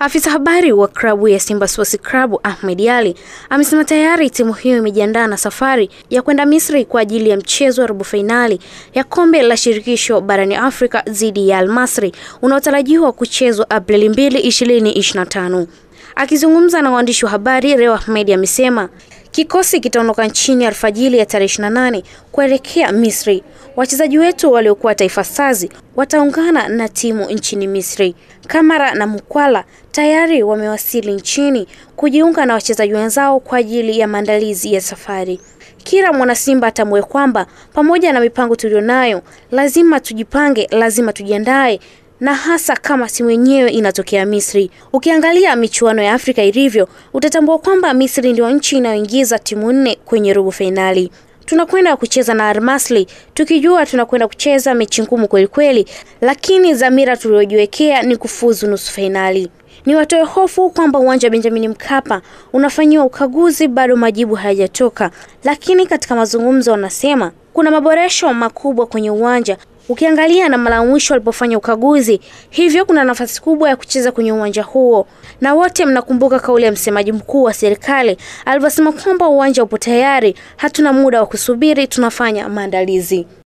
Afisa habari wa klabu ya Simba Sports Club Ahmed Ally amesema tayari timu hiyo imejiandaa na safari ya kwenda Misri kwa ajili ya mchezo wa robo finali ya kombe la shirikisho barani Afrika dhidi ya Al Masry unaotarajiwa kuchezwa Aprili 2, 2025. Akizungumza na waandishi wa habari leo, Ahmed amesema kikosi kitaondoka nchini alfajiri ya tarehe 28 kuelekea Misri. Wachezaji wetu waliokuwa Taifa Stars wataungana na timu nchini Misri. Kamara na Mukwala tayari wamewasili nchini kujiunga na wachezaji wenzao kwa ajili ya maandalizi ya safari. Kila mwana Simba atambue kwamba pamoja na mipango tulionayo, lazima tujipange, lazima tujiandae, na hasa kama timu yenyewe inatokea Misri. Ukiangalia michuano ya Afrika ilivyo, utatambua kwamba Misri ndio nchi inayoingiza timu 4 kwenye robo finali. Tunakwenda kucheza na Al Masry tukijua tunakwenda kucheza mechi ngumu kweli kweli, lakini dhamira tuliyojiwekea ni kufuzu nusu finali. Ni watoe hofu kwamba uwanja wa Benjamin Mkapa unafanyiwa ukaguzi, bado majibu hayajatoka, lakini katika mazungumzo wanasema kuna maboresho makubwa kwenye uwanja. Ukiangalia na mara mwisho walipofanya ukaguzi, hivyo kuna nafasi kubwa ya kucheza kwenye uwanja huo. Na wote mnakumbuka kauli ya msemaji mkuu wa serikali alivyosema kwamba uwanja upo tayari, hatuna muda wa kusubiri, tunafanya maandalizi.